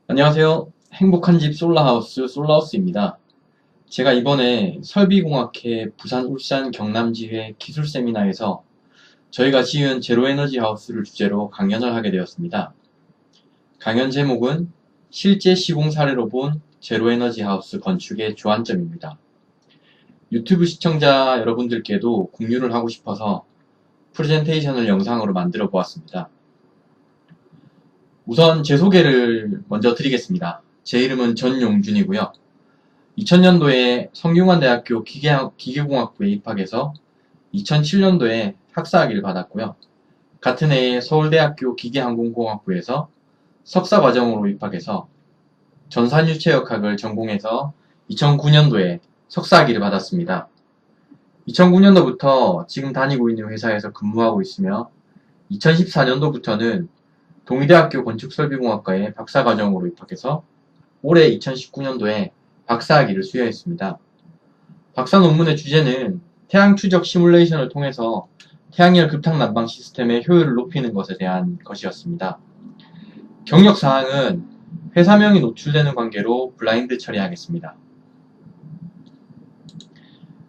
안녕하세요. 행복한 집 솔라하우스 솔라하우스입니다. 제가 이번에 설비공학회 부산 울산 경남지회 기술세미나에서 저희가 지은 제로에너지 하우스를 주제로 강연을 하게 되었습니다. 강연 제목은 실제 시공 사례로 본 제로에너지 하우스 건축의 주안점입니다. 유튜브 시청자 여러분들께도 공유를 하고 싶어서 프레젠테이션을 영상으로 만들어 보았습니다. 우선 제 소개를 먼저 드리겠습니다. 제 이름은 전용준이고요. 2000년도에 성균관대학교 기계공학부에 입학해서 2007년도에 학사학위를 받았고요. 같은 해에 서울대학교 기계항공공학부에서 석사과정으로 입학해서 전산유체역학을 전공해서 2009년도에 석사학위를 받았습니다. 2009년도부터 지금 다니고 있는 회사에서 근무하고 있으며 2014년도부터는 동의대학교 건축설비공학과에 박사과정으로 입학해서 올해 2019년도에 박사학위를 수여했습니다. 박사 논문의 주제는 태양 추적 시뮬레이션을 통해서 태양열 급탁 난방 시스템의 효율을 높이는 것에 대한 것이었습니다. 경력 사항은 회사명이 노출되는 관계로 블라인드 처리하겠습니다.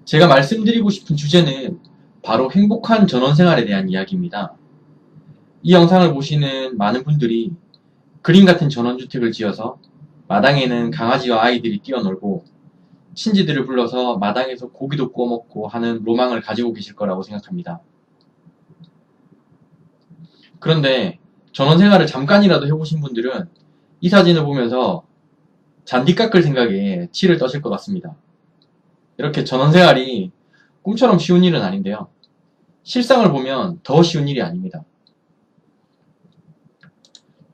제가 말씀드리고 싶은 주제는 바로 행복한 전원생활에 대한 이야기입니다. 이 영상을 보시는 많은 분들이 그림 같은 전원주택을 지어서 마당에는 강아지와 아이들이 뛰어놀고 친지들을 불러서 마당에서 고기도 구워 먹고 하는 로망을 가지고 계실 거라고 생각합니다. 그런데 전원생활을 잠깐이라도 해보신 분들은 이 사진을 보면서 잔디 깎을 생각에 치를 떠실 것 같습니다. 이렇게 전원생활이 꿈처럼 쉬운 일은 아닌데요. 실상을 보면 더 쉬운 일이 아닙니다.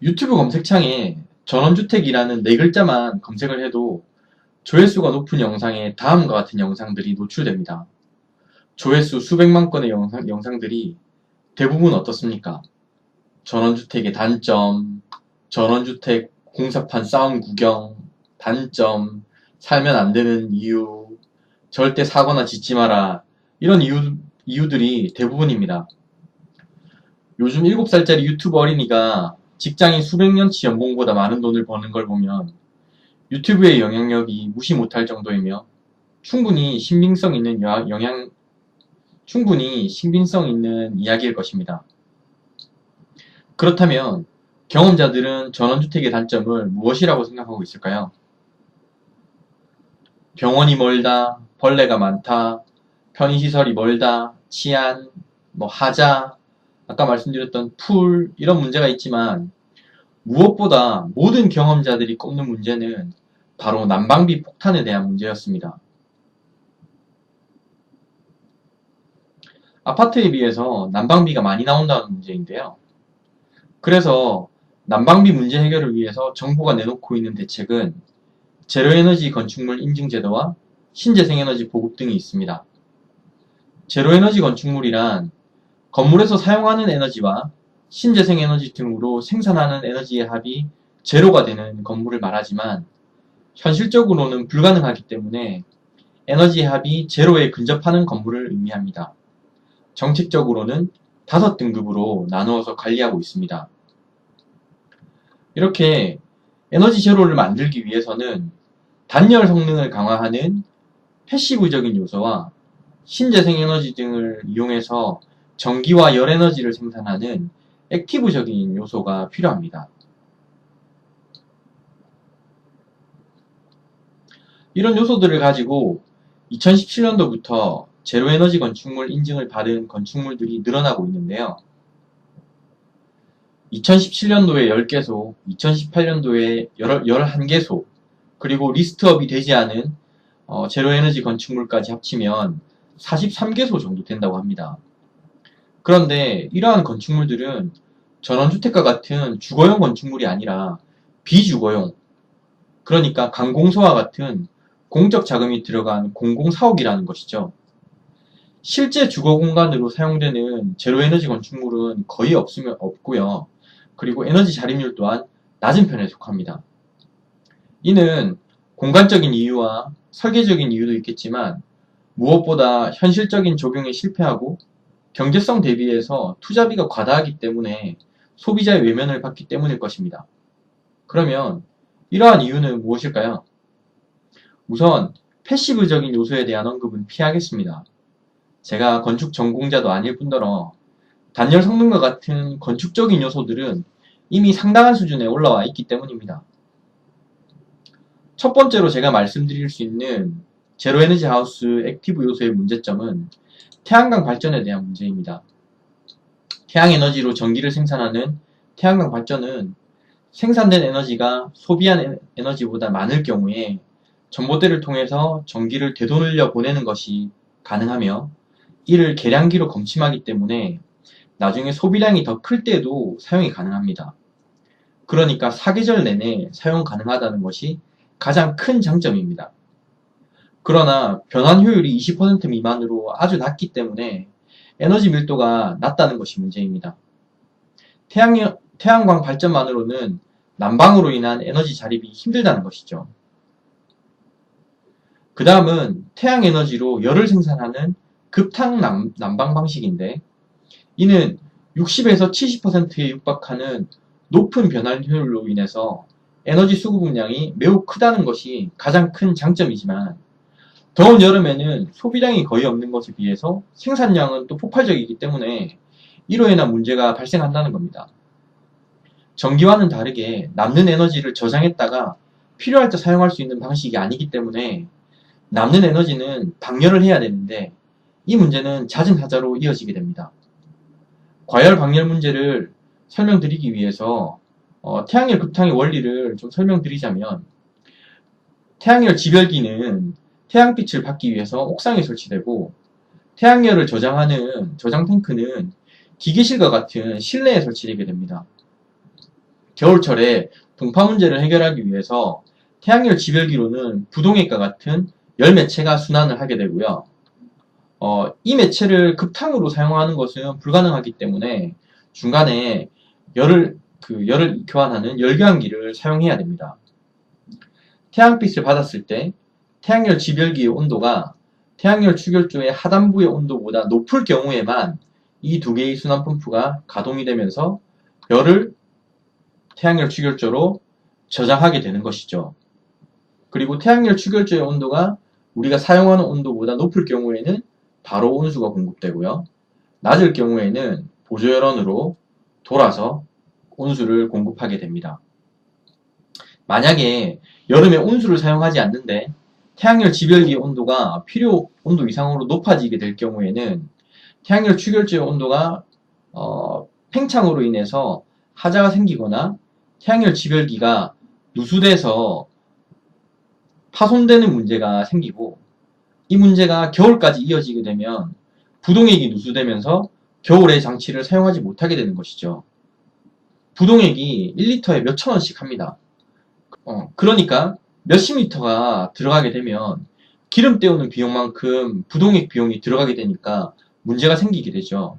유튜브 검색창에 전원주택이라는 네 글자만 검색을 해도 조회수가 높은 영상에 다음과 같은 영상들이 노출됩니다. 조회수 수백만 건의 영상들이 대부분 어떻습니까? 전원주택의 단점, 전원주택 공사판 싸움 구경, 단점, 살면 안 되는 이유, 절대 사거나 짓지 마라, 이런 이유들이 대부분입니다. 요즘 7살짜리 유튜브 어린이가 직장인 수백 년치 연봉보다 많은 돈을 버는 걸 보면 유튜브의 영향력이 무시 못할 정도이며 충분히 신빙성 있는 이야기일 것입니다. 그렇다면 경험자들은 전원주택의 단점을 무엇이라고 생각하고 있을까요? 병원이 멀다, 벌레가 많다, 편의시설이 멀다, 치안, 하자, 아까 말씀드렸던 풀, 이런 문제가 있지만 무엇보다 모든 경험자들이 꼽는 문제는 바로 난방비 폭탄에 대한 문제였습니다. 아파트에 비해서 난방비가 많이 나온다는 문제인데요. 그래서 난방비 문제 해결을 위해서 정부가 내놓고 있는 대책은 제로에너지 건축물 인증제도와 신재생에너지 보급 등이 있습니다. 제로에너지 건축물이란 건물에서 사용하는 에너지와 신재생에너지 등으로 생산하는 에너지의 합이 제로가 되는 건물을 말하지만 현실적으로는 불가능하기 때문에 에너지의 합이 제로에 근접하는 건물을 의미합니다. 정책적으로는 5등급으로 나누어서 관리하고 있습니다. 이렇게 에너지 제로를 만들기 위해서는 단열 성능을 강화하는 패시브적인 요소와 신재생에너지 등을 이용해서 전기와 열에너지를 생산하는 액티브적인 요소가 필요합니다. 이런 요소들을 가지고 2017년도부터 제로에너지 건축물 인증을 받은 건축물들이 늘어나고 있는데요. 2017년도에 10개소, 2018년도에 11개소, 그리고 리스트업이 되지 않은 제로에너지 건축물까지 합치면 43개소 정도 된다고 합니다. 그런데 이러한 건축물들은 전원주택과 같은 주거용 건축물이 아니라 비주거용, 그러니까 관공서와 같은 공적 자금이 들어간 공공사옥이라는 것이죠. 실제 주거 공간으로 사용되는 제로에너지 건축물은 거의 없고요. 그리고 에너지 자립률 또한 낮은 편에 속합니다. 이는 공간적인 이유와 설계적인 이유도 있겠지만 무엇보다 현실적인 적용에 실패하고 경제성 대비해서 투자비가 과다하기 때문에 소비자의 외면을 받기 때문일 것입니다. 그러면 이러한 이유는 무엇일까요? 우선 패시브적인 요소에 대한 언급은 피하겠습니다. 제가 건축 전공자도 아닐 뿐더러 단열 성능과 같은 건축적인 요소들은 이미 상당한 수준에 올라와 있기 때문입니다. 첫 번째로 제가 말씀드릴 수 있는 제로에너지 하우스 액티브 요소의 문제점은 태양광 발전에 대한 문제입니다. 태양에너지로 전기를 생산하는 태양광 발전은 생산된 에너지가 소비한 에너지보다 많을 경우에 전봇대를 통해서 전기를 되돌려 보내는 것이 가능하며 이를 계량기로 검침하기 때문에 나중에 소비량이 더 클 때에도 사용이 가능합니다. 그러니까 사계절 내내 사용 가능하다는 것이 가장 큰 장점입니다. 그러나 변환 효율이 20% 미만으로 아주 낮기 때문에 에너지 밀도가 낮다는 것이 문제입니다. 태양광 발전만으로는 난방으로 인한 에너지 자립이 힘들다는 것이죠. 그 다음은 태양에너지로 열을 생산하는 급탕 난방 방식인데 이는 60에서 70%에 육박하는 높은 변환 효율로 인해서 에너지 수급량이 매우 크다는 것이 가장 큰 장점이지만 더운 여름에는 소비량이 거의 없는 것에 비해서 생산량은 또 폭발적이기 때문에 이로 인한 문제가 발생한다는 겁니다. 전기와는 다르게 남는 에너지를 저장했다가 필요할 때 사용할 수 있는 방식이 아니기 때문에 남는 에너지는 방열을 해야 되는데 이 문제는 잦은 하자로 이어지게 됩니다. 과열 방열 문제를 설명드리기 위해서 태양열 급탕의 원리를 좀 설명드리자면 태양열 지별기는 태양빛을 받기 위해서 옥상에 설치되고 태양열을 저장하는 저장 탱크는 기계실과 같은 실내에 설치되게 됩니다. 겨울철에 동파 문제를 해결하기 위해서 태양열 지별기로는 부동액과 같은 열 매체가 순환을 하게 되고요. 이 매체를 급탕으로 사용하는 것은 불가능하기 때문에 중간에 열을 교환하는 열교환기를 사용해야 됩니다. 태양빛을 받았을 때 태양열 지별기의 온도가 태양열 추결조의 하단부의 온도보다 높을 경우에만 이 두 개의 순환 펌프가 가동이 되면서 열을 태양열 추결조로 저장하게 되는 것이죠. 그리고 태양열 추결조의 온도가 우리가 사용하는 온도보다 높을 경우에는 바로 온수가 공급되고요. 낮을 경우에는 보조열원으로 돌아서 온수를 공급하게 됩니다. 만약에 여름에 온수를 사용하지 않는데 태양열 지별기의 온도가 필요 온도 이상으로 높아지게 될 경우에는 태양열 추결조의 온도가 팽창으로 인해서 하자가 생기거나 태양열 지별기가 누수돼서 파손되는 문제가 생기고 이 문제가 겨울까지 이어지게 되면 부동액이 누수되면서 겨울에 장치를 사용하지 못하게 되는 것이죠. 부동액이 1리터에 몇천 원씩 합니다. 그러니까 몇십 리터가 들어가게 되면 기름 때우는 비용만큼 부동액 비용이 들어가게 되니까 문제가 생기게 되죠.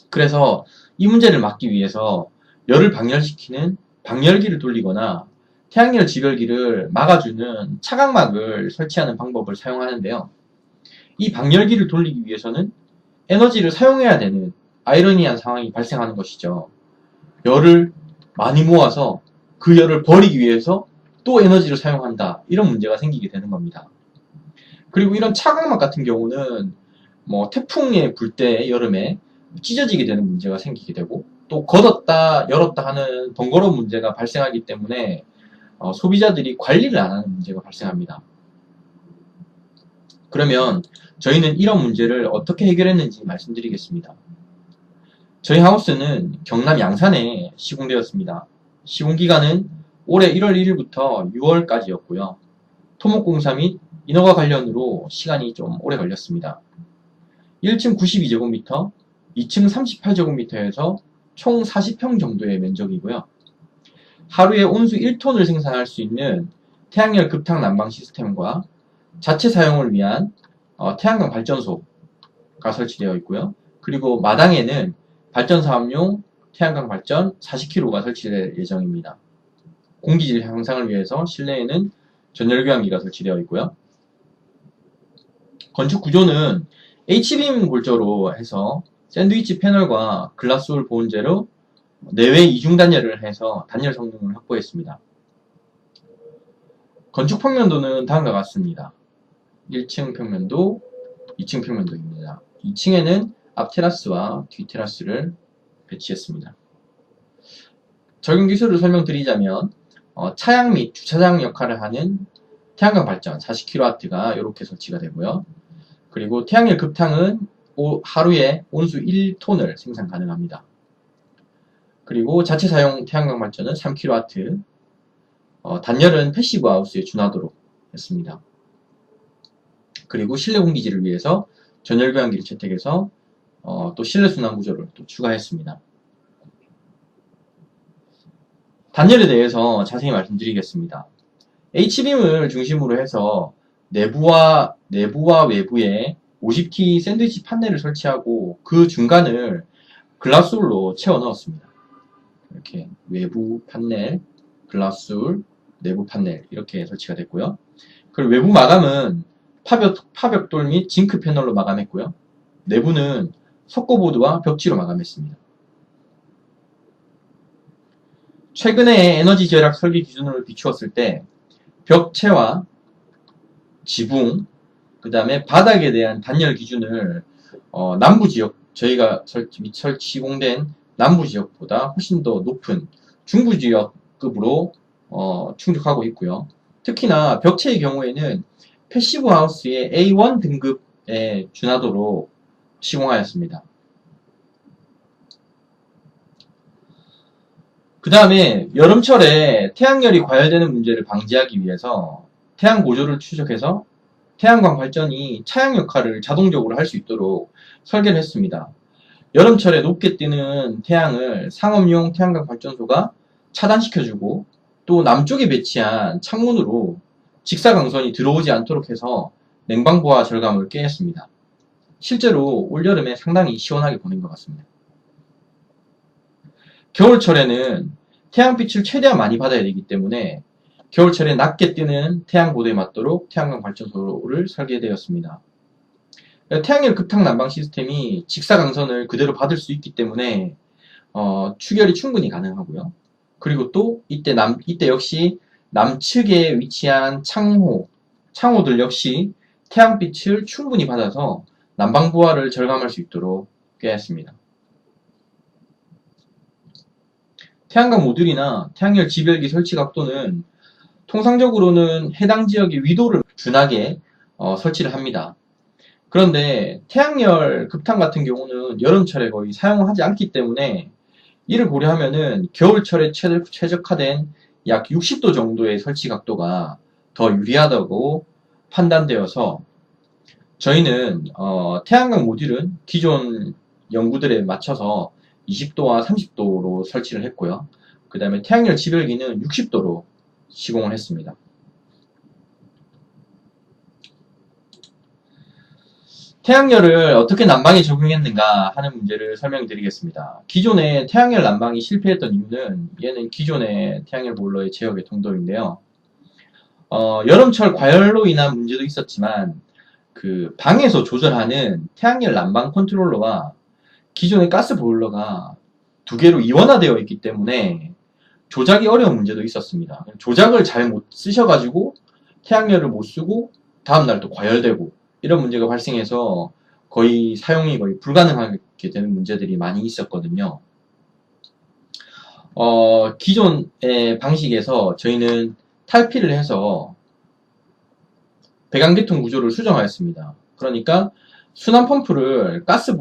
그래서 이 문제를 막기 위해서 열을 방열시키는 방열기를 돌리거나 태양열 지별기를 막아주는 차광막을 설치하는 방법을 사용하는데요. 이 방열기를 돌리기 위해서는 에너지를 사용해야 되는 아이러니한 상황이 발생하는 것이죠. 열을 많이 모아서 그 열을 버리기 위해서 또 에너지를 사용한다. 이런 문제가 생기게 되는 겁니다. 그리고 이런 차광막 같은 경우는 태풍에 불 때 여름에 찢어지게 되는 문제가 생기게 되고 또 걷었다 열었다 하는 번거로운 문제가 발생하기 때문에 소비자들이 관리를 안 하는 문제가 발생합니다. 그러면 저희는 이런 문제를 어떻게 해결했는지 말씀드리겠습니다. 저희 하우스는 경남 양산에 시공되었습니다. 시공기간은 올해 1월 1일부터 6월까지였고요. 토목공사 및 인허가 관련으로 시간이 좀 오래 걸렸습니다. 1층 92제곱미터, 2층 38제곱미터에서 총 40평 정도의 면적이고요. 하루에 온수 1톤을 생산할 수 있는 태양열 급탕 난방 시스템과 자체 사용을 위한 태양광 발전소가 설치되어 있고요. 그리고 마당에는 발전 사업용 태양광 발전 40kW가 설치될 예정입니다. 공기질 향상을 위해서 실내에는 전열교환기가 설치되어 있고요. 건축 구조는 H빔 골조로 해서 샌드위치 패널과 글라스홀 보온재로 내외 이중 단열을 해서 단열 성능을 확보했습니다. 건축 평면도는 다음과 같습니다. 1층 평면도, 2층 평면도입니다. 2층에는 앞 테라스와 뒤 테라스를 배치했습니다. 적용 기술을 설명드리자면 차양 및 주차장 역할을 하는 태양광 발전 40kW가 이렇게 설치가 되고요. 그리고 태양열 급탕은 하루에 온수 1톤을 생산 가능합니다. 그리고 자체 사용 태양광 발전은 3kW, 단열은 패시브 하우스에 준하도록 했습니다. 그리고 실내 공기질을 위해서 전열 교환기를 채택해서 또 실내 순환 구조를 또 추가했습니다. 단열에 대해서 자세히 말씀드리겠습니다. H빔을 중심으로 해서 내부와 외부에 50T 샌드위치 판넬을 설치하고 그 중간을 글라스울로 채워 넣었습니다. 이렇게 외부 판넬, 글라스울, 내부 판넬 이렇게 설치가 됐고요. 그리고 외부 마감은 파벽돌 및 징크 패널로 마감했고요. 내부는 석고보드와 벽지로 마감했습니다. 최근에 에너지 절약 설계 기준으로 비추었을 때 벽체와 지붕, 그 다음에 바닥에 대한 단열 기준을 남부지역, 저희가 시공된 남부지역보다 훨씬 더 높은 중부지역급으로 충족하고 있고요. 특히나 벽체의 경우에는 패시브 하우스의 A1 등급에 준하도록 시공하였습니다. 그 다음에 여름철에 태양열이 과열되는 문제를 방지하기 위해서 태양 고조를 추적해서 태양광 발전이 차양 역할을 자동적으로 할 수 있도록 설계를 했습니다. 여름철에 높게 뜨는 태양을 상업용 태양광 발전소가 차단시켜주고 또 남쪽에 배치한 창문으로 직사광선이 들어오지 않도록 해서 냉방부하 절감을 꾀했습니다. 실제로 올여름에 상당히 시원하게 보낸 것 같습니다. 겨울철에는 태양빛을 최대한 많이 받아야 되기 때문에 겨울철에 낮게 뜨는 태양고도에 맞도록 태양광 발전소를 설계되었습니다. 태양열 급탕 난방 시스템이 직사광선을 그대로 받을 수 있기 때문에 추결이 충분히 가능하고요. 그리고 또 이때 역시 남측에 위치한 창호들 역시 태양빛을 충분히 받아서 난방부하를 절감할 수 있도록 꾀했습니다. 태양광 모듈이나 태양열 지별기 설치 각도는 통상적으로는 해당 지역의 위도를 준하게 설치를 합니다. 그런데 태양열 급탕 같은 경우는 여름철에 거의 사용을 하지 않기 때문에 이를 고려하면은 겨울철에 최적화된 약 60도 정도의 설치 각도가 더 유리하다고 판단되어서 저희는 태양광 모듈은 기존 연구들에 맞춰서 20도와 30도로 설치를 했고요. 그 다음에 태양열 지별기는 60도로 시공을 했습니다. 태양열을 어떻게 난방에 적용했는가 하는 문제를 설명드리겠습니다. 기존에 태양열 난방이 실패했던 이유는 얘는 기존의 태양열 보일러의 제역의 통도인데요. 여름철 과열로 인한 문제도 있었지만 그 방에서 조절하는 태양열 난방 컨트롤러와 기존의 가스 보일러가 두 개로 이원화되어 있기 때문에 조작이 어려운 문제도 있었습니다. 조작을 잘 못 쓰셔가지고 태양열을 못 쓰고 다음날 또 과열되고 이런 문제가 발생해서 사용이 거의 불가능하게 되는 문제들이 많이 있었거든요. 기존의 방식에서 저희는 탈피를 해서 배관계통 구조를 수정하였습니다. 그러니까 순환 펌프를 가스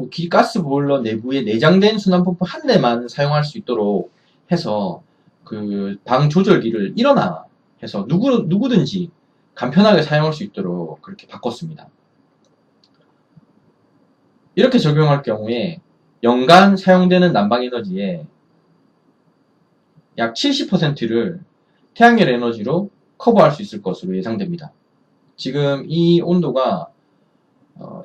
보일러 내부에 내장된 순환 펌프 한 대만 사용할 수 있도록 해서 그 방 조절기를 일어나 해서 누구든지 간편하게 사용할 수 있도록 그렇게 바꿨습니다. 이렇게 적용할 경우에 연간 사용되는 난방 에너지의 약 70%를 태양열 에너지로 커버할 수 있을 것으로 예상됩니다. 지금 이 온도가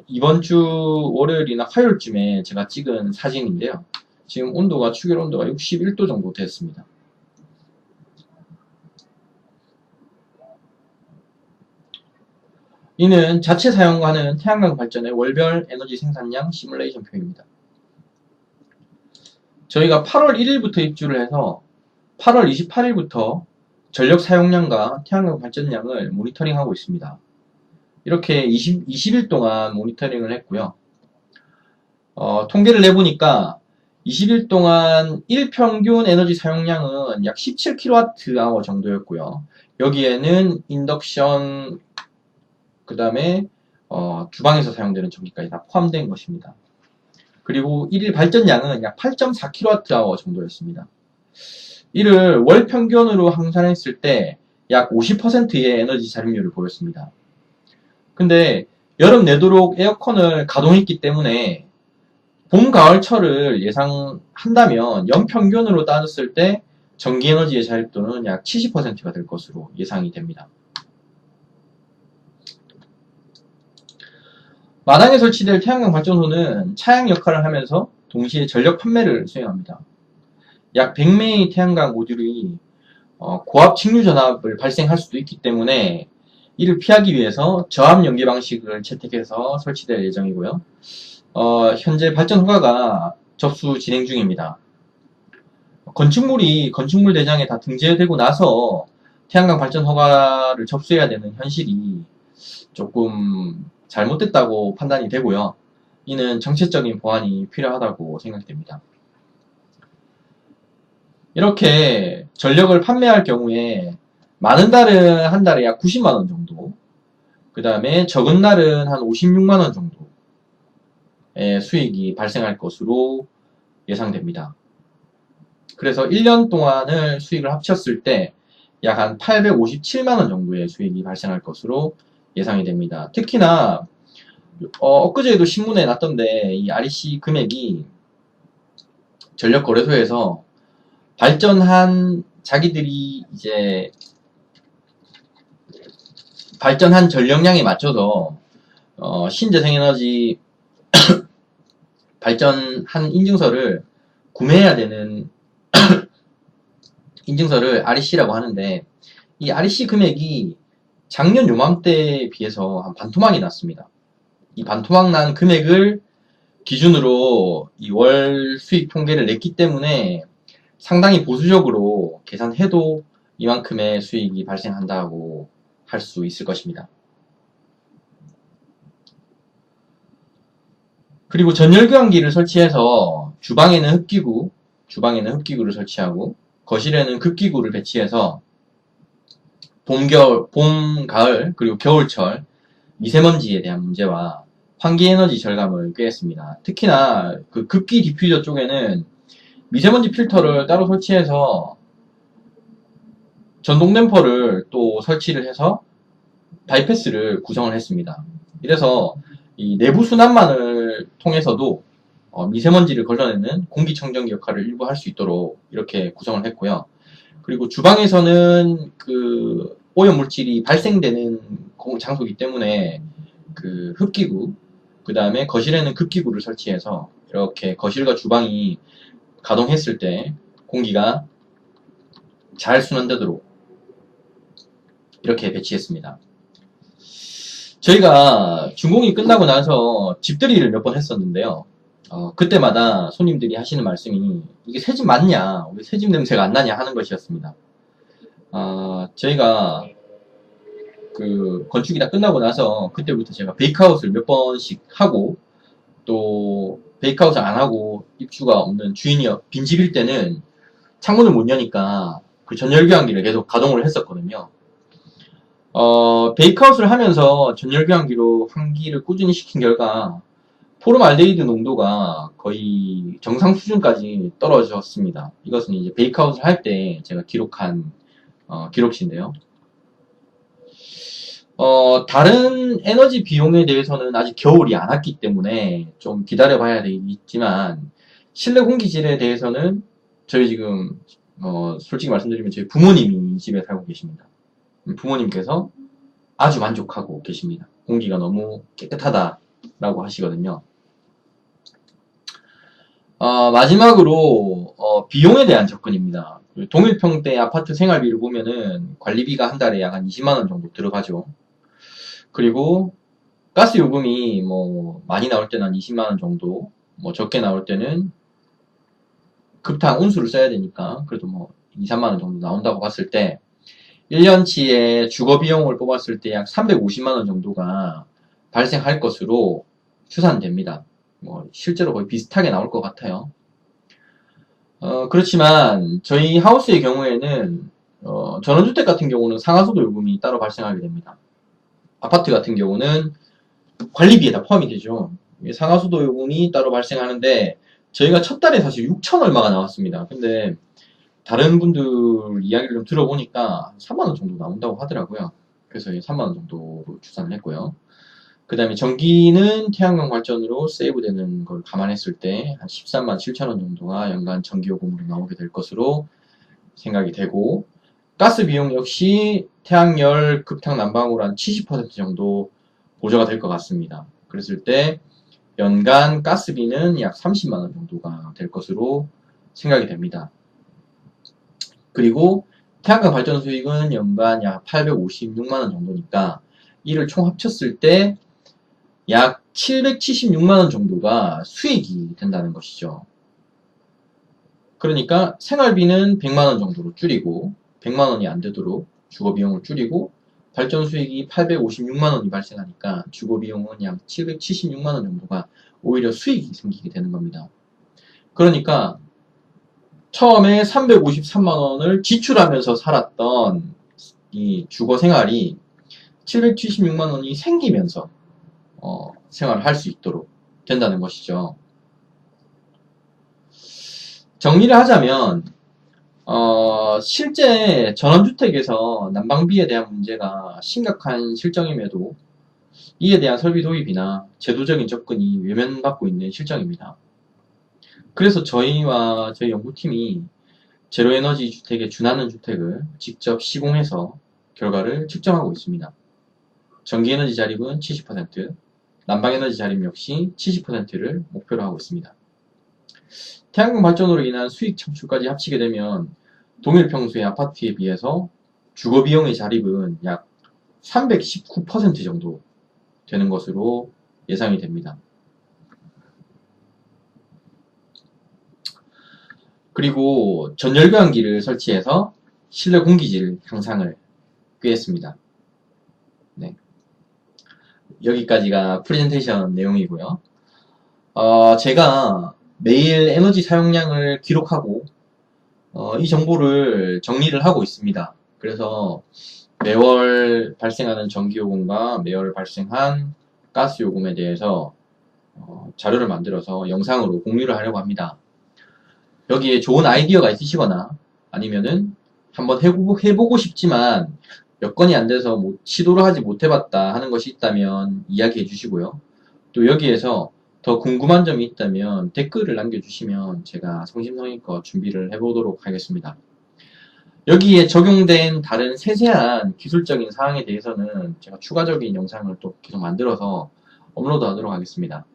이번 주 월요일이나 화요일쯤에 제가 찍은 사진인데요. 지금 추결 온도가 61도 정도 됐습니다. 이는 자체 사용하는 태양광 발전의 월별 에너지 생산량 시뮬레이션 표입니다. 저희가 8월 1일부터 입주를 해서 8월 28일부터 전력 사용량과 태양광 발전량을 모니터링하고 있습니다. 이렇게 20일 동안 모니터링을 했고요. 통계를 내보니까 20일 동안 일평균 에너지 사용량은 약 17kWh 정도였고요. 여기에는 인덕션, 그 다음에 주방에서 사용되는 전기까지 다 포함된 것입니다. 그리고 1일 발전량은 약 8.4kWh 정도였습니다. 이를 월 평균으로 환산했을 때 약 50%의 에너지 절약률을 보였습니다. 근데 여름 내도록 에어컨을 가동했기 때문에 봄, 가을철을 예상한다면 연평균으로 따졌을 때 전기에너지의 자립도는 약 70%가 될 것으로 예상이 됩니다. 마당에 설치될 태양광 발전소는 차양 역할을 하면서 동시에 전력 판매를 수행합니다. 약 100매의 태양광 모듈이 고압 직류 전압을 발생할 수도 있기 때문에 이를 피하기 위해서 저압 연계 방식을 채택해서 설치될 예정이고요. 현재 발전 허가가 접수 진행 중입니다. 건축물이 건축물 대장에 다 등재되고 나서 태양광 발전 허가를 접수해야 되는 현실이 조금 잘못됐다고 판단이 되고요. 이는 정책적인 보완이 필요하다고 생각됩니다. 이렇게 전력을 판매할 경우에 많은 달은 한 달에 약 90만원 정도, 그 다음에 적은 날은 한 56만원 정도의 수익이 발생할 것으로 예상됩니다. 그래서 1년 동안을 수익을 합쳤을 때 약 한 857만원 정도의 수익이 발생할 것으로 예상이 됩니다. 특히나 엊그제도 신문에 났던데 이 REC 금액이 전력거래소에서 발전한 자기들이 이제 발전한 전력량에 맞춰서 신재생에너지 발전한 인증서를 구매해야 되는 인증서를 REC라고 하는데 이 REC 금액이 작년 요맘때에 비해서 한 반토막이 났습니다. 이 반토막 난 금액을 기준으로 이 월 수익 통계를 냈기 때문에 상당히 보수적으로 계산해도 이만큼의 수익이 발생한다고 할 수 있을 것입니다. 그리고 전열교환기를 설치해서 주방에는 흡기구를 설치하고 거실에는 급기구를 배치해서 봄, 가을, 그리고 겨울철 미세먼지에 대한 문제와 환기에너지 절감을 꾀했습니다. 특히나 그 급기 디퓨저 쪽에는 미세먼지 필터를 따로 설치해서 전동 댐퍼를 또 설치를 해서 바이패스를 구성을 했습니다. 이래서 이 내부 순환망을 통해서도 미세먼지를 걸러내는 공기청정기 역할을 일부 할 수 있도록 이렇게 구성을 했고요. 그리고 주방에서는 그 오염물질이 발생되는 장소이기 때문에 그 흡기구, 그 다음에 거실에는 급기구를 설치해서 이렇게 거실과 주방이 가동했을 때 공기가 잘 순환되도록 이렇게 배치했습니다. 저희가 준공이 끝나고 나서 집들이를 몇 번 했었는데요. 그때마다 손님들이 하시는 말씀이 이게 새집 맞냐? 왜 새집 냄새가 안 나냐? 하는 것이었습니다. 저희가 그 건축이 다 끝나고 나서 그때부터 제가 베이크아웃을 몇 번씩 하고 또 베이크아웃을 안 하고 입주가 없는 주인이 빈집일 때는 창문을 못 여니까 그 전열교환기를 계속 가동을 했었거든요. 베이크아웃을 하면서 전열교환기로 환기를 꾸준히 시킨 결과 포름알데히드 농도가 거의 정상 수준까지 떨어졌습니다. 이것은 이제 베이크아웃을 할 때 제가 기록한 기록치인데요. 다른 에너지 비용에 대해서는 아직 겨울이 안 왔기 때문에 좀 기다려 봐야 되겠지만 실내 공기질에 대해서는 저희 지금 솔직히 말씀드리면 저희 부모님이 이 집에 살고 계십니다. 부모님께서 아주 만족하고 계십니다. 공기가 너무 깨끗하다라고 하시거든요. 마지막으로 비용에 대한 접근입니다. 동일평대 아파트 생활비를 보면은 관리비가 한 달에 약 한 20만원 정도 들어가죠. 그리고 가스 요금이 뭐 많이 나올 때는 한 20만원 정도, 뭐 적게 나올 때는 급탕 운수를 써야 되니까 그래도 뭐 2, 3만원 정도 나온다고 봤을 때 1년치의 주거비용을 뽑았을 때 약 350만원 정도가 발생할 것으로 추산됩니다. 뭐 실제로 거의 비슷하게 나올 것 같아요. 그렇지만 저희 하우스의 경우에는 전원주택 같은 경우는 상하수도 요금이 따로 발생하게 됩니다. 아파트 같은 경우는 관리비에 다 포함이 되죠. 상하수도 요금이 따로 발생하는데 저희가 첫 달에 사실 6천 얼마가 나왔습니다. 근데 다른 분들 이야기를 좀 들어보니까 3만원 정도 나온다고 하더라고요. 그래서 3만원 정도로 추산을 했고요. 그 다음에 전기는 태양광 발전으로 세이브되는 걸 감안했을 때 한 13만 7천원 정도가 연간 전기요금으로 나오게 될 것으로 생각이 되고, 가스 비용 역시 태양열 급탁 난방으로 한 70% 정도 보조가 될 것 같습니다. 그랬을 때 연간 가스비는 약 30만원 정도가 될 것으로 생각이 됩니다. 그리고 태양광 발전 수익은 연간 약 856만원 정도니까 이를 총 합쳤을 때 약 776만원 정도가 수익이 된다는 것이죠. 그러니까 생활비는 100만원 정도로 줄이고 100만원이 안 되도록 주거비용을 줄이고 발전 수익이 856만원이 발생하니까 주거비용은 약 776만원 정도가 오히려 수익이 생기게 되는 겁니다. 그러니까 처음에 353만원을 지출하면서 살았던 이 주거 생활이 776만원이 생기면서 생활을 할 수 있도록 된다는 것이죠. 정리를 하자면 실제 전원주택에서 난방비에 대한 문제가 심각한 실정임에도 이에 대한 설비 도입이나 제도적인 접근이 외면받고 있는 실정입니다. 그래서 저희와 저희 연구팀이 제로에너지 주택에 준하는 주택을 직접 시공해서 결과를 측정하고 있습니다. 전기에너지 자립은 70%, 난방에너지 자립 역시 70%를 목표로 하고 있습니다. 태양광 발전으로 인한 수익 창출까지 합치게 되면 동일 평수의 아파트에 비해서 주거비용의 자립은 약 319% 정도 되는 것으로 예상이 됩니다. 그리고 전열교환기를 설치해서 실내 공기질 향상을 꾀했습니다. 네. 여기까지가 프레젠테이션 내용이고요. 제가 매일 에너지 사용량을 기록하고 이 정보를 정리를 하고 있습니다. 그래서 매월 발생하는 전기요금과 매월 발생한 가스요금에 대해서 자료를 만들어서 영상으로 공유를 하려고 합니다. 여기에 좋은 아이디어가 있으시거나 아니면은 한번 해보고 싶지만 여건이 안 돼서 시도를 하지 못해봤다 하는 것이 있다면 이야기해 주시고요. 또 여기에서 더 궁금한 점이 있다면 댓글을 남겨주시면 제가 성심성의껏 준비를 해보도록 하겠습니다. 여기에 적용된 다른 세세한 기술적인 사항에 대해서는 제가 추가적인 영상을 또 계속 만들어서 업로드 하도록 하겠습니다.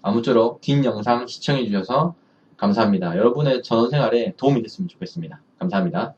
아무쪼록 긴 영상 시청해주셔서 감사합니다. 여러분의 전원생활에 도움이 됐으면 좋겠습니다. 감사합니다.